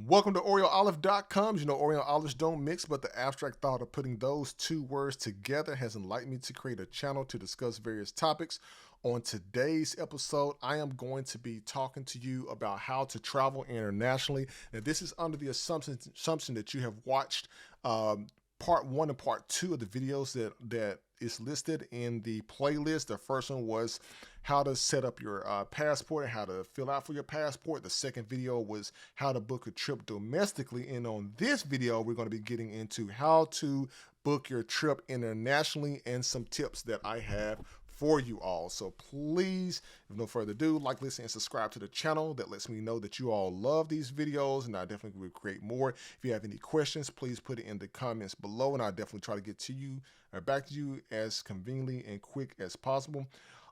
Welcome to OreoOlive.com. You know, Oreo Olives don't mix, but the abstract thought of putting those two words together has enlightened me to create a channel to discuss various topics. On today's episode, I am going to be talking to you about how to travel internationally. And this is under the assumption that you have watched part 1 and part 2 of the videos that is listed in the playlist. The first one was how to set up your passport and how to fill out for your passport. The second video was how to book a trip domestically. And on this video, we're going to be getting into how to book your trip internationally and some tips that I have for you all. So please, with no further ado, like, listen, and subscribe to the channel. That lets me know that you all love these videos, and I definitely will create more. If you have any questions, please put it in the comments below, and I'll definitely try to get to you or back to you as conveniently and quick as possible.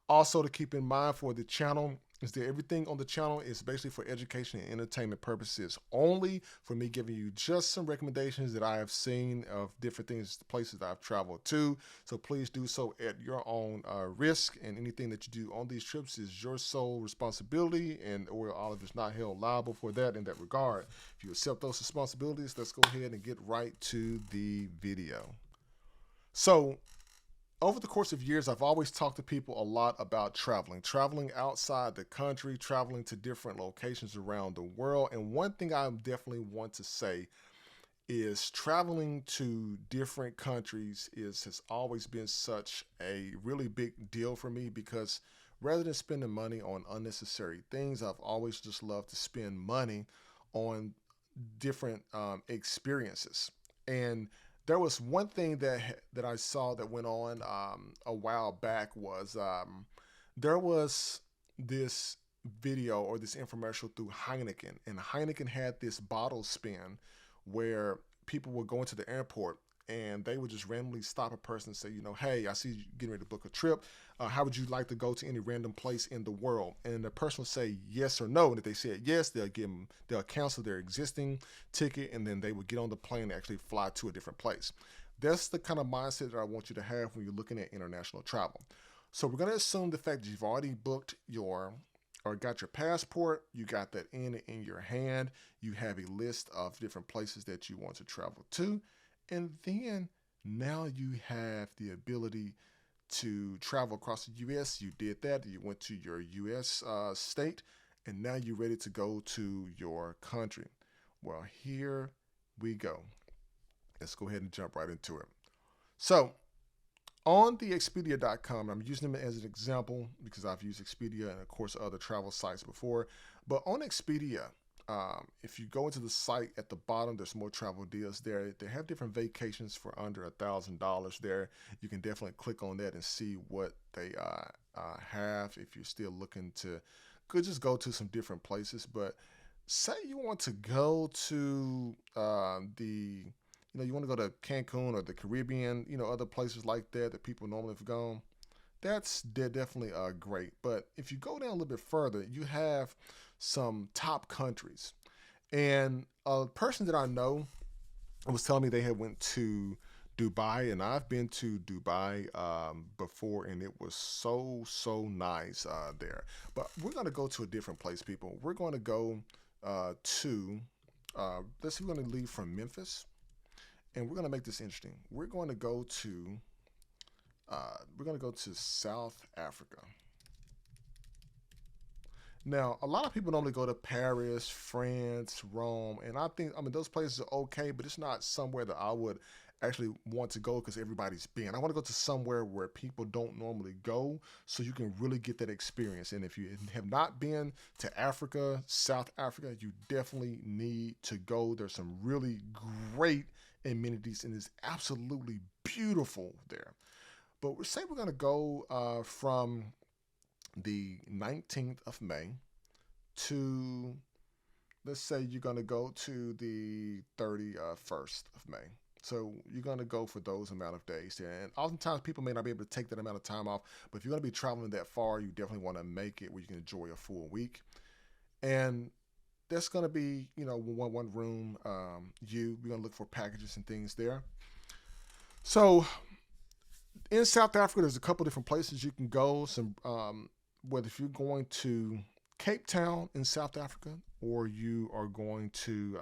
Also, to keep in mind for the channel is that everything on the channel is basically for education and entertainment purposes only, for me giving you just some recommendations that I have seen of different things, places that I've traveled to. So please do so at your own risk, and anything that you do on these trips is your sole responsibility, and Oreo Olive is not held liable for that in that regard. If you accept those responsibilities, let's go ahead and get right to the video. So, over the course of years, I've always talked to people a lot about traveling outside the country, traveling to different locations around the world. And one thing I definitely want to say is traveling to different countries has always been such a really big deal for me, because rather than spending money on unnecessary things, I've always just loved to spend money on different experiences. And there was one thing that I saw that went on a while back was there was this video or this infomercial through Heineken, and Heineken had this bottle spin where people would go into the airport and they would just randomly stop a person and say, you know, hey, I see you getting ready to book a trip. How would you like to go to any random place in the world? And the person will say yes or no. And if they said yes, they'll cancel their existing ticket, and then they would get on the plane and actually fly to a different place. That's the kind of mindset that I want you to have when you're looking at international travel. So we're going to assume the fact that you've already booked or got your passport, you got that in your hand, you have a list of different places that you want to travel to, and then now you have the ability to travel across the U.S. You did that. You went to your U.S. State, and now you're ready to go to your country. Well, here we go. Let's go ahead and jump right into it. So, on the Expedia.com, I'm using them as an example because I've used Expedia and, of course, other travel sites before. But on Expedia, if you go into the site at the bottom, there's more travel deals there. They have different vacations for under $1,000 there. You can definitely click on that and see what they have if you're still looking to just go to some different places. But say you want to go to you want to go to Cancun or the Caribbean, other places like that people normally have gone. They're definitely great. But if you go down a little bit further, you have some top countries. And a person that I know was telling me they had went to Dubai, and I've been to Dubai before, and it was so nice there. But we're going to go to a different place, people. We're going to go to, let's see, we're going to leave from Memphis, and we're going to make this interesting. We're going to go to South Africa. Now, a lot of people normally go to Paris, France, Rome, and I mean, those places are okay, but it's not somewhere that I would actually want to go because everybody's been. I want to go to somewhere where people don't normally go, so you can really get that experience. And if you have not been to Africa, South Africa, you definitely need to go. There's some really great amenities, and it's absolutely beautiful there. But say we're going to go from the 19th of May to, let's say you're going to go to the 31st of May. So you're going to go for those amount of days there. And oftentimes people may not be able to take that amount of time off, but if you're going to be traveling that far, you definitely want to make it where you can enjoy a full week. And that's going to be, one room. We're going to look for packages and things there. So in South Africa, there's a couple different places you can go. Whether if you're going to Cape Town in South Africa, or you are going to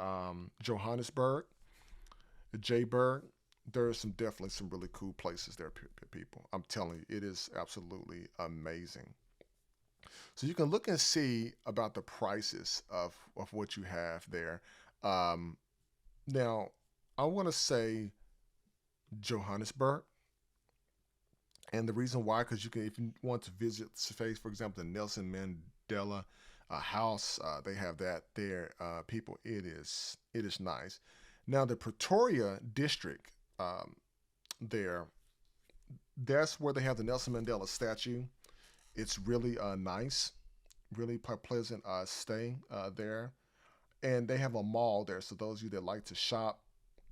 Johannesburg, Jayburg, there's definitely some really cool places there, people. I'm telling you, it is absolutely amazing. So you can look and see about the prices of what you have there. Um, Now, I want to say Johannesburg, and the reason why, because you can, if you want to visit space, for example, the Nelson Mandela house, they have that there. People, it is nice. Now, the Pretoria district there, that's where they have the Nelson Mandela statue. It's really nice, really pleasant stay there, and they have a mall there. So those of you that like to shop,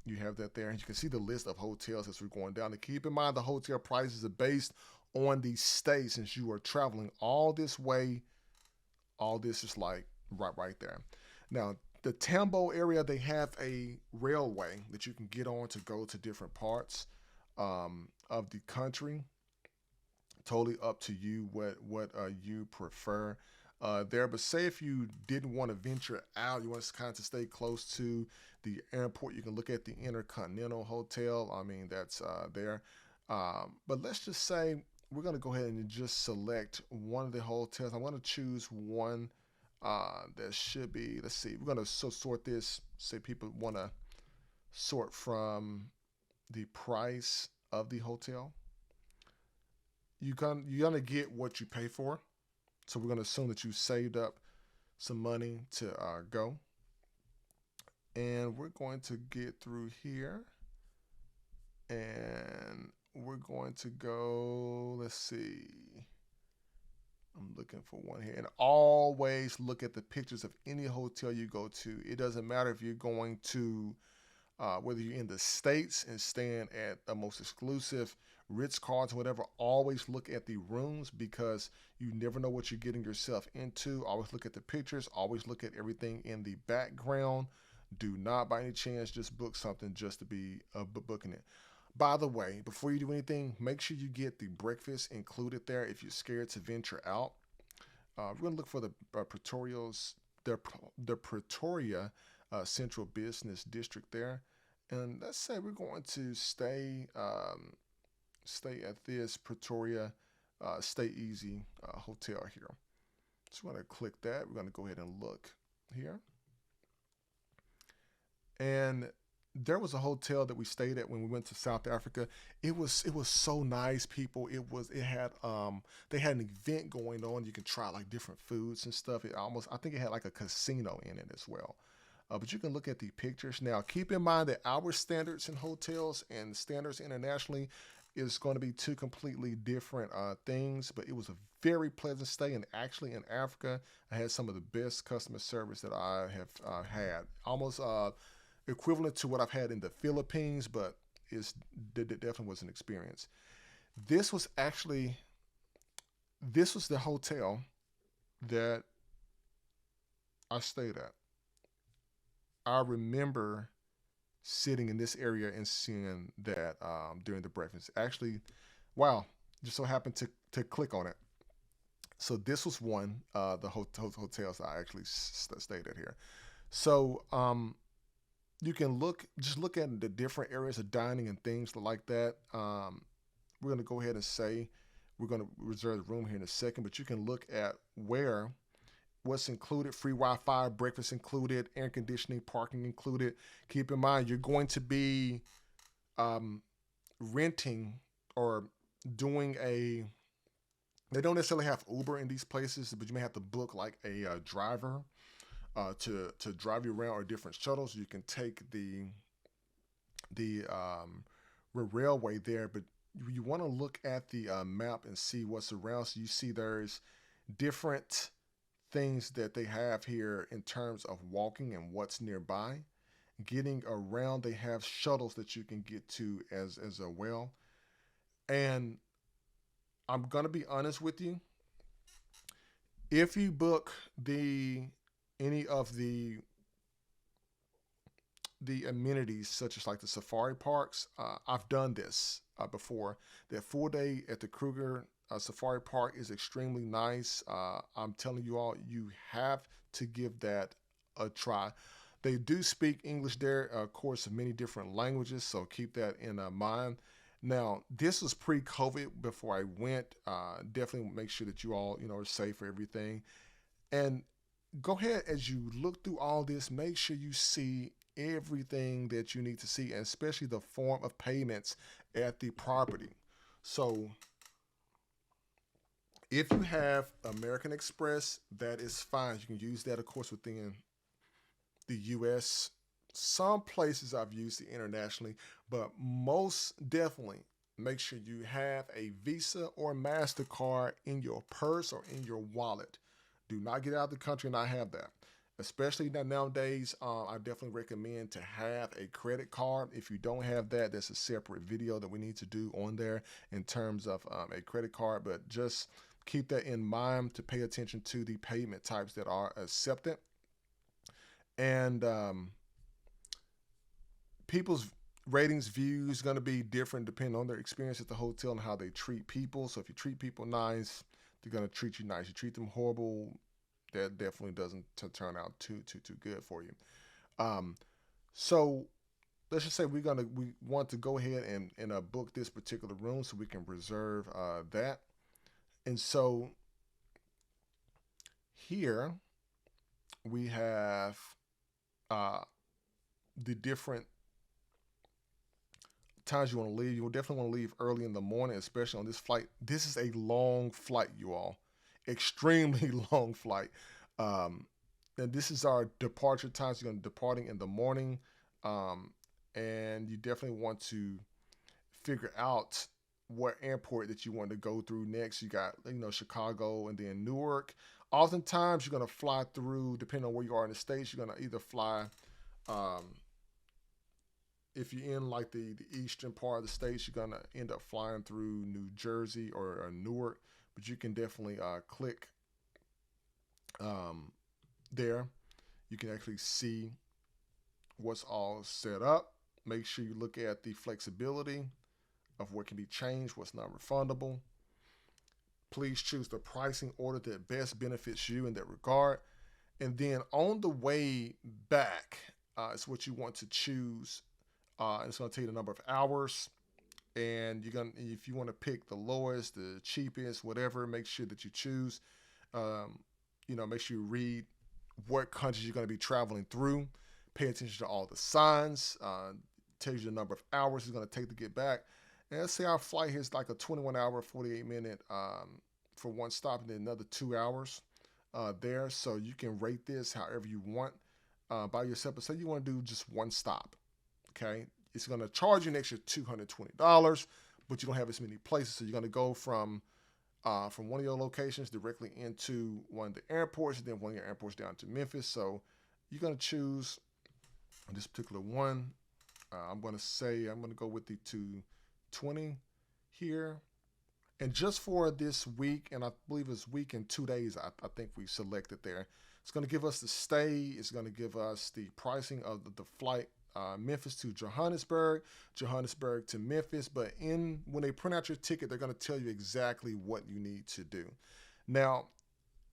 you have that there. And you can see the list of hotels as we're going down. And keep in mind, the hotel prices are based on the stay. Since you are traveling all this way, all this is like right there. Now, the Tambo area, they have a railway that you can get on to go to different parts of the country. Totally up to you what you prefer there. But say if you didn't want to venture out, you want to kind of stay close to the airport, you can look at the Intercontinental Hotel. I mean, that's there. But let's just say we're going to go ahead and just select one of the hotels. I'm going to choose one that should be, let's see, we're going to sort this. Say people want to sort from the price of the hotel. You're gonna get what you pay for. So we're gonna assume that you saved up some money to go, and we're going to get through here, and we're going to go. Let's see. I'm looking for one here, and always look at the pictures of any hotel you go to. It doesn't matter if you're going to whether you're in the States and staying at the most exclusive Ritz Carlton, whatever. Always look at the rooms, because you never know what you're getting yourself into. Always look at the pictures. Always look at everything in the background. Do not by any chance just book something just to be booking it. By the way, before you do anything, make sure you get the breakfast included there if you're scared to venture out. We're going to look for the the Pretoria Central Business District there. And let's say we're going to stay at this Pretoria Stay Easy hotel here. So we're going to click that. We're going to go ahead and look here. And there was a hotel that we stayed at when we went to South Africa. It was so nice, people. It had they had an event going on. You can try like different foods and stuff. I think it had like a casino in it as well. But you can look at the pictures. Now, keep in mind that our standards in hotels and standards internationally is going to be two completely different things. But it was a very pleasant stay. And actually, in Africa, I had some of the best customer service that I have had. Almost equivalent to what I've had in the Philippines, but it definitely was an experience. This was actually this was the hotel that I stayed at. I remember sitting in this area and seeing that during the breakfast. Actually, wow, just so happened to click on it. So this was one the hotels I actually stayed at here. So you can just look at the different areas of dining and things like that. We're going to go ahead and say we're going to reserve the room here in a second, but you can look at what's included: free Wi-Fi, breakfast included, air conditioning, parking included. Keep in mind, you're going to be renting or doing a. They don't necessarily have Uber in these places, but you may have to book like a driver to drive you around, or different shuttles. You can take the railway there, but you want to look at the map and see what's around. So you see there's different things that they have here in terms of walking and what's nearby. Getting around, they have shuttles that you can get to as well. And I'm gonna be honest with you. If you book the any of the amenities, such as like the safari parks, I've done this before. That full day at the Kruger Safari Park is extremely nice. I'm telling you all, you have to give that a try. They do speak English there, of course, many different languages, so keep that in mind. Now, this was pre-COVID before I went. Definitely make sure that you all, are safe for everything. And go ahead as you look through all this, make sure you see everything that you need to see, and especially the form of payments at the property. So if you have American Express, that is fine. You can use that, of course, within the US. Some places I've used it internationally, but most definitely make sure you have a Visa or MasterCard in your purse or in your wallet. Do not get out of the country and not have that. Especially nowadays, I definitely recommend to have a credit card. If you don't have that, there's a separate video that we need to do on there in terms of a credit card. But just keep that in mind to pay attention to the payment types that are accepted. And people's ratings, views going to be different depending on their experience at the hotel and how they treat people. So if you treat people nice, they're going to treat you nice. You treat them horrible, that definitely doesn't turn out too good for you. So let's just say we want to go ahead and book this particular room so we can reserve that. And so here we have the different times you want to leave. You will definitely want to leave early in the morning, especially on this flight. This is a long flight, you all. Extremely long flight. And this is our departure time. So you're going to departing in the morning. And you definitely want to figure out what airport that you want to go through next. You got, Chicago and then Newark. Oftentimes you're going to fly through, depending on where you are in the States, you're going to either fly, if you're in like the eastern part of the States, you're going to end up flying through New Jersey or Newark. But you can definitely click there. You can actually see what's all set up. Make sure you look at the flexibility of what can be changed, what's not refundable. Please choose the pricing order that best benefits you in that regard. And then on the way back, it's what you want to choose. It's going to tell you the number of hours. And if you want to pick the lowest, the cheapest, whatever, make sure that you choose. Make sure you read what countries you're going to be traveling through. Pay attention to all the signs. Tells you the number of hours it's going to take to get back. And let's say our flight here is like a 21-hour, 48-minute for one stop, and then another 2 hours there. So you can rate this however you want by yourself. But say you want to do just one stop, okay? It's going to charge you an extra $220, but you don't have as many places. So you're going to go from one of your locations directly into one of the airports, and then one of your airports down to Memphis. So you're going to choose this particular one. I'm going to go with the 220 here. And just for this week, and I believe it's week and 2 days, I think we selected there. It's going to give us the stay. It's going to give us the pricing of the flight, Memphis to Johannesburg, Johannesburg to Memphis. But when they print out your ticket, they're going to tell you exactly what you need to do. Now,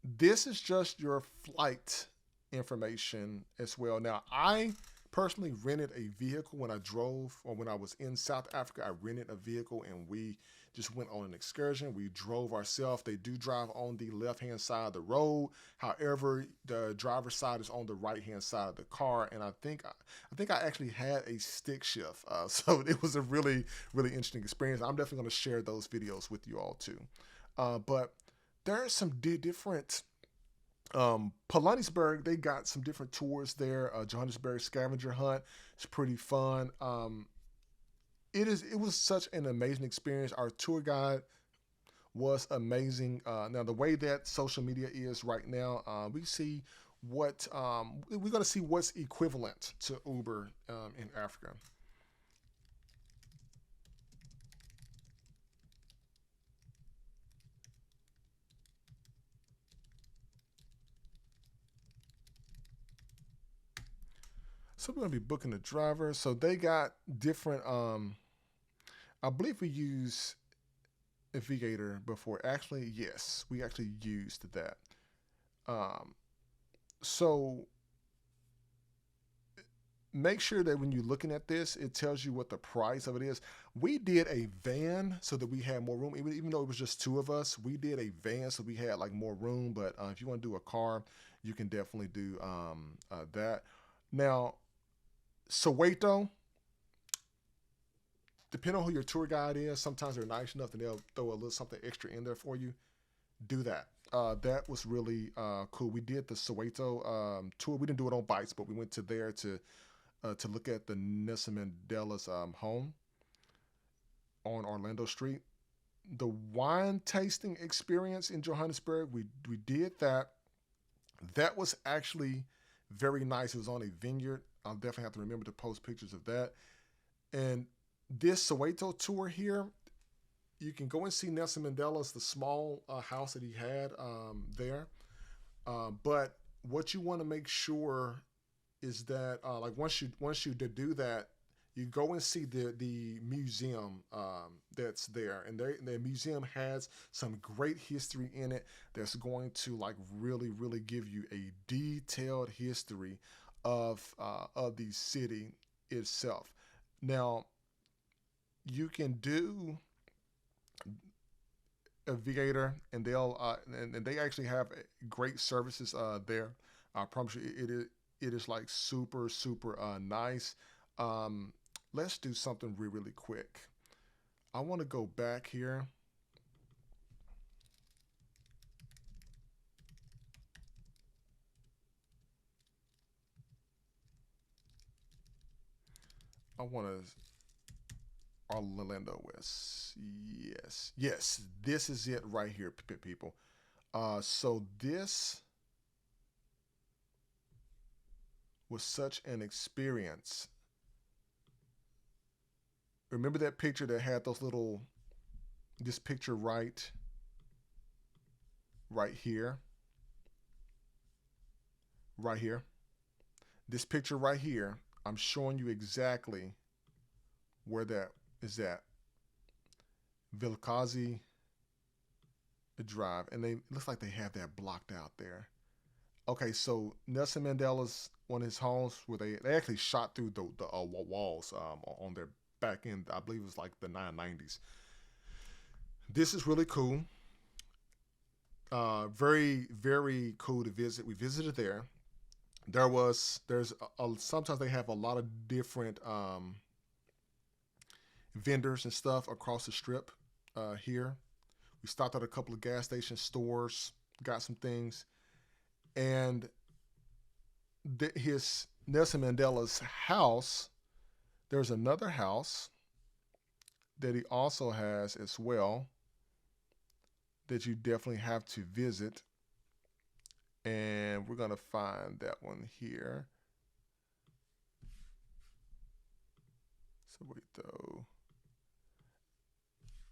this is just your flight information as well. Now, I personally rented a vehicle when I drove, or when I was in South Africa. I rented a vehicle and we just went on an excursion. We drove ourselves. They do drive on the left-hand side of the road. However, the driver's side is on the right-hand side of the car. And I think I actually had a stick shift. So it was a really, really interesting experience. I'm definitely going to share those videos with you all too. But there are some different Pilanesberg, they got some different tours there. Johannesburg scavenger hunt. It's pretty fun. It was such an amazing experience. Our tour guide was amazing. Now the way that social media is right now, we see we're going to see what's equivalent to Uber in Africa. So we're going to be booking a driver. So they got different, I believe we used Navigator before. Actually, yes, we actually used that. So make sure that when you're looking at this, it tells you what the price of it is. We did a van so that we had more room, even though it was just two of us. We did a van so we had like more room. But if you want to do a car, you can definitely do that. Now, Soweto, depending on who your tour guide is, sometimes they're nice enough and they'll throw a little something extra in there for you. Do that. That was really cool. We did the Soweto tour. We didn't do it on bikes, but we went to there to look at the Nelson Mandela's home on Orlando Street. The wine tasting experience in Johannesburg, we did that. That was actually very nice. It was on a vineyard. I'll definitely have to remember to post pictures of that. And this Soweto tour here, you can go and see Nelson Mandela's the small house that he had there. But what you want to make sure is that like once you do that, you go and see the museum that's there, and the museum has some great history in it. That's going to like really give you a detailed history of the city itself. Now you can do Aviator, and and they actually have great services there. I promise you, it is like super nice. Let's do something really quick. I want to go back here. I want to Orlando West. Yes, this is it right here, people. So this was such an experience. Remember that picture that had those little, this picture right here, right here. This picture right here, I'm showing you exactly where that is at. Vilkazi Drive, and it looks like they have that blocked out there. Okay, so Nelson Mandela's one of his homes where they actually shot through the walls on their back end. I believe it was like the 990s. This is really cool. Very cool to visit. We visited there. There's sometimes they have a lot of different vendors and stuff across the strip here. We stopped at a couple of gas station stores, got some things, and his Nelson Mandela's house. There's another house that he also has as well that you definitely have to visit, and we're gonna find that one here. So wait though.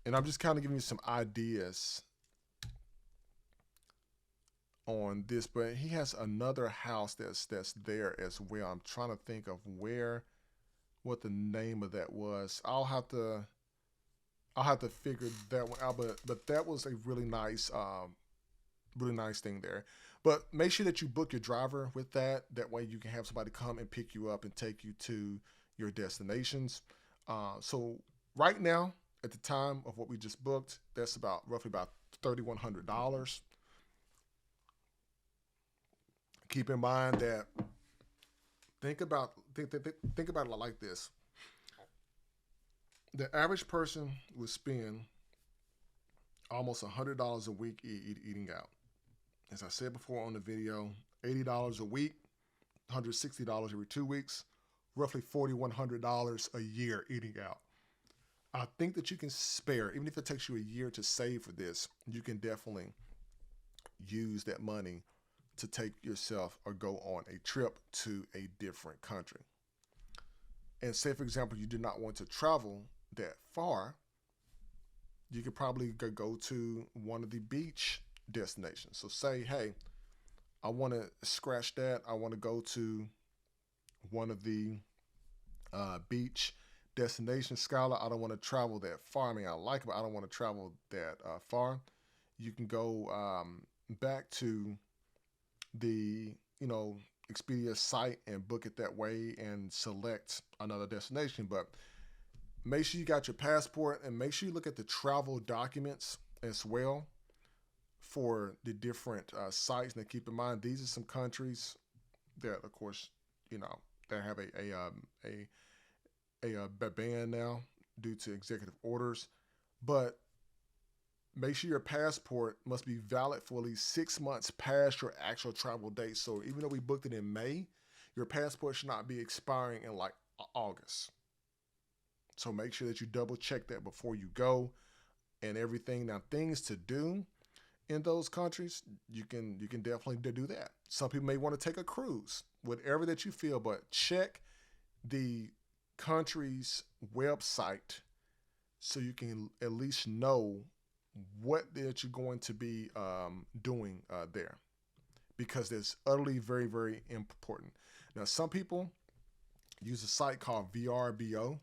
And I'm just kind of giving you some ideas on this, but he has another house that's there as well. I'm trying to think of what the name of that was. I'll have to figure that one out, but that was a really nice thing there. But make sure that you book your driver with that. That way you can have somebody come and pick you up and take you to your destinations. So right now, at the time of what we just booked, that's roughly about $3,100. Keep in mind that think about it like this: the average person would spend almost $100 a week eating out. As I said before on the video, $80 a week, $160 every 2 weeks, roughly $4,100 a year eating out. I think that you can spare, even if it takes you a year to save for this, you can definitely use that money to take yourself or go on a trip to a different country. And say, for example, you do not want to travel that far, you could probably go to one of the beach destinations. So say, hey, I want to scratch that. I want to go to one of the beach destinations. Skylar, I don't want to travel that far. I mean, I like it, but I don't want to travel that far. You can go back to the Expedia site and book it that way and select another destination. But make sure you got your passport and make sure you look at the travel documents as well for the different sites. And keep in mind, these are some countries that, of course, you know, that have a ban now due to executive orders. But make sure your passport must be valid for at least 6 months past your actual travel date. So even though we booked it in May, your passport should not be expiring in like August. So make sure that you double check that before you go and everything. Now, things to do in those countries, you can definitely do that. Some people may want to take a cruise, whatever that you feel, but check the country's website so you can at least know what that you're going to be doing there, because it's utterly very, very important. Now, some people use a site called VRBO.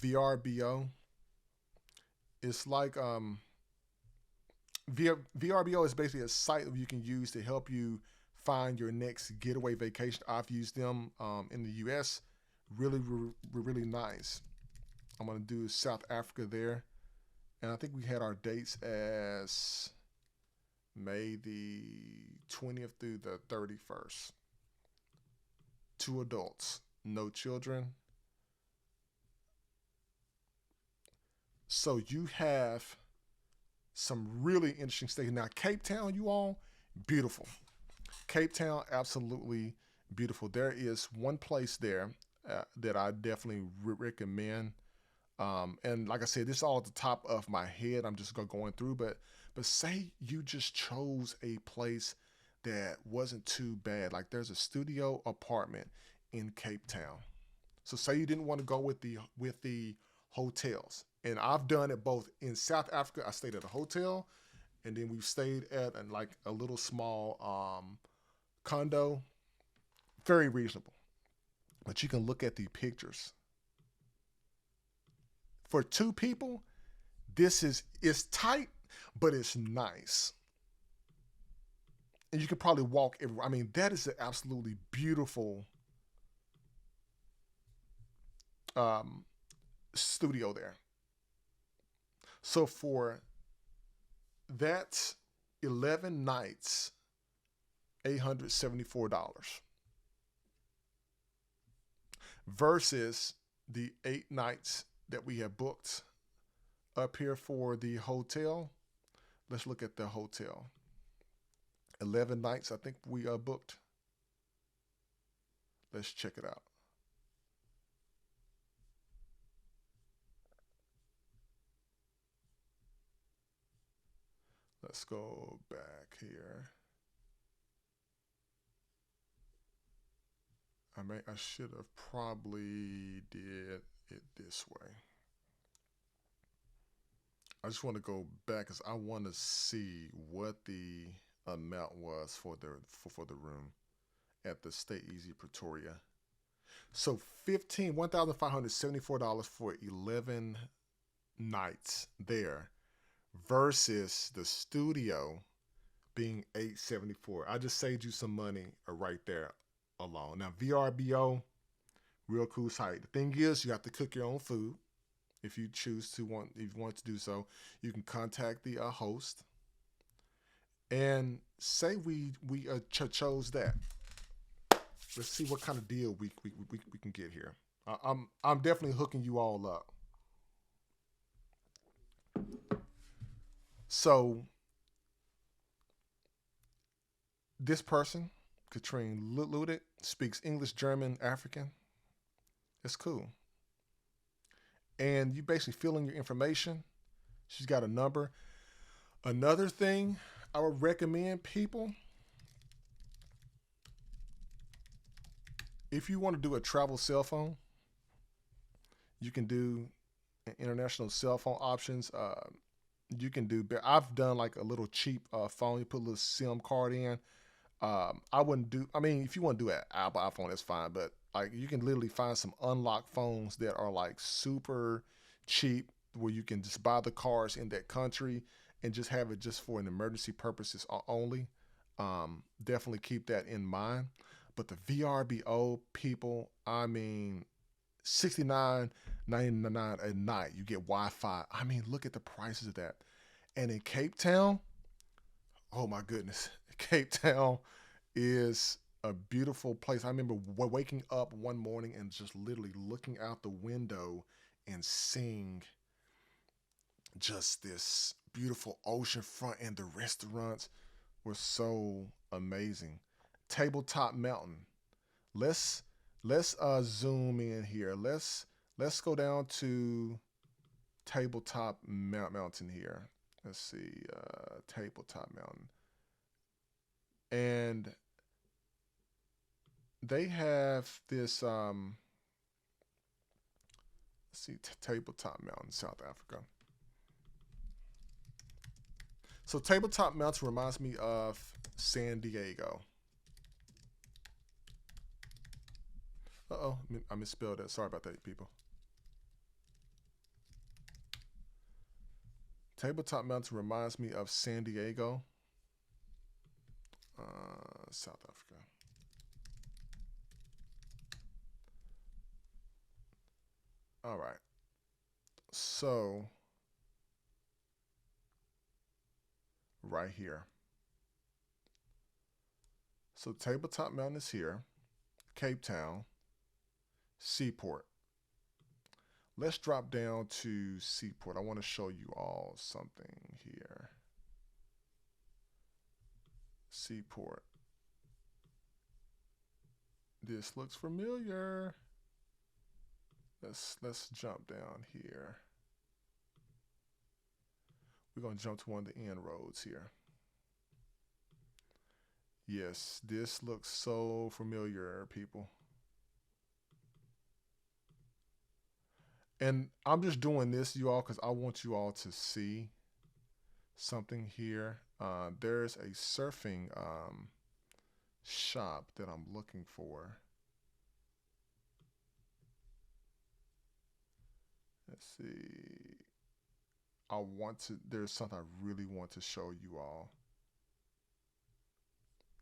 VRBO, it's like VRBO is basically a site that you can use to help you find your next getaway vacation. I've used them in the U.S. Really, really nice. I'm gonna do South Africa there, and I think we had our dates as May the 20th through the 31st. 2 adults, no children. So you have some really interesting states. Now, Cape Town, you all, beautiful. Cape Town, absolutely beautiful. There is one place there that I definitely recommend. And like I said, this is all at the top of my head. I'm just going through, but say you just chose a place that wasn't too bad. Like there's a studio apartment in Cape Town. So say you didn't want to go with the hotels. And I've done it both in South Africa. I stayed at a hotel, and then we've stayed at like a little small condo. Very reasonable. But you can look at the pictures. For 2 people, it's tight, but it's nice. And you could probably walk everywhere. I mean, that is an absolutely beautiful um, studio there. So for that 11 nights, $874 versus the 8 nights that we have booked up here for the hotel. Let's look at the hotel. 11 nights, I think we booked. Let's check it out. Let's go back here. I should have probably did it this way. I just want to go back because I want to see what the amount was for the room at the Stay Easy Pretoria. So $1,574 for 11 nights there versus the studio being $874. I just saved you some money right there alone. Now VRBO, real cool site. The thing is, you have to cook your own food if you want to do so. You can contact the host and say we chose that. Let's see what kind of deal we can get here. I'm definitely hooking you all up. So this person, Katrine Ludick, speaks English, German, African. It's cool. And you basically fill in your information. She's got a number. Another thing I would recommend people, if you want to do a travel cell phone, you can do international cell phone options. You can do, I've done like a little cheap phone. You put a little SIM card in. I wouldn't do, I mean, if you want to do an Apple iPhone, that's fine. But like you can literally find some unlocked phones that are like super cheap where you can just buy the cards in that country and just have it just for an emergency purposes only. Definitely keep that in mind. But the VRBO people, I mean, 69.99 a night. You get Wi-Fi. I mean, look at the prices of that. And in Cape Town, oh my goodness, Cape Town is a beautiful place. I remember waking up one morning and just literally looking out the window and seeing just this beautiful ocean front, and the restaurants were so amazing. Tabletop Mountain. Let's let's zoom in here. Let's go down to Tabletop Mountain here. Let's see, Tabletop Mountain, and they have this. Let's see, Tabletop Mountain, South Africa. So Tabletop Mountain reminds me of San Diego. Uh-oh, I misspelled that. Sorry about that, people. Tabletop Mountain reminds me of San Diego, South Africa. All right. So, right here. So, Tabletop Mountain is here, Cape Town, Seaport. Let's drop down to Seaport. I want to show you all something here. Seaport. This looks familiar. Let's jump down here. We're going to jump to one of the end roads here. Yes, this looks so familiar, people. And I'm just doing this, you all, because I want you all to see something here. There's a surfing shop that I'm looking for. Let's see. There's something I really want to show you all.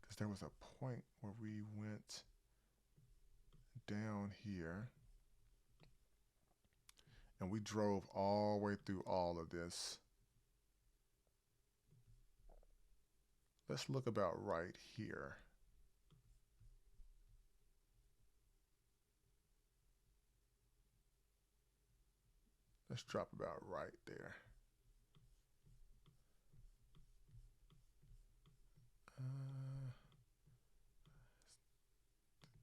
Because there was a point where we went down here and we drove all the way through all of this. Let's look about right here. Let's drop about right there. I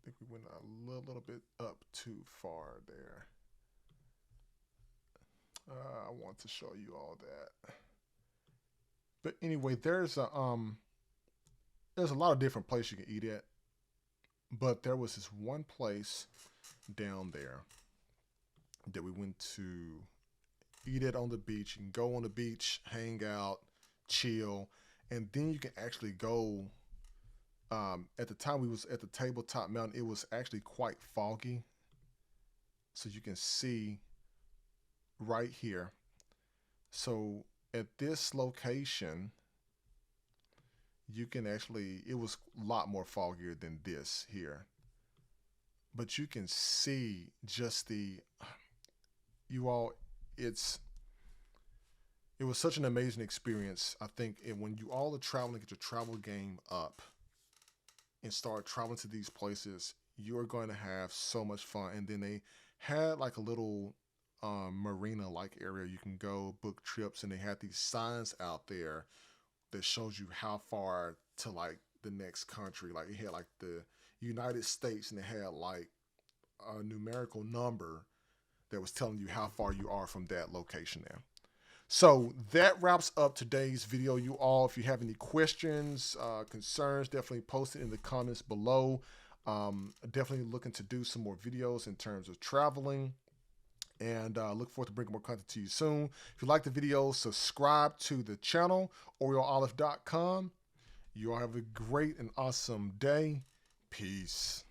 think we went a little bit up too far there. I want to show you all that. But anyway, there's a lot of different places you can eat at. But there was this one place down there that we went to eat it on the beach. You can go on the beach, hang out, chill, and then you can actually go. At the time we was at the Tabletop Mountain, it was actually quite foggy, so you can see right here. So at this location, you can actually, it was a lot more foggier than this here, but you can see just you all, it was such an amazing experience. I think when you all are traveling, get your travel game up and start traveling to these places, you're going to have so much fun. And then they had like a little marina like area you can go book trips, and they had these signs out there that shows you how far to like the next country. Like it had like the United States, and it had like a numerical number that was telling you how far you are from that location there. So that wraps up today's video, you all. If you have any questions, concerns, definitely post it in the comments below. Definitely looking to do some more videos in terms of traveling, and look forward to bringing more content to you soon. If you like the video, subscribe to the channel, OreoOlive.com. You all have a great and awesome day. Peace.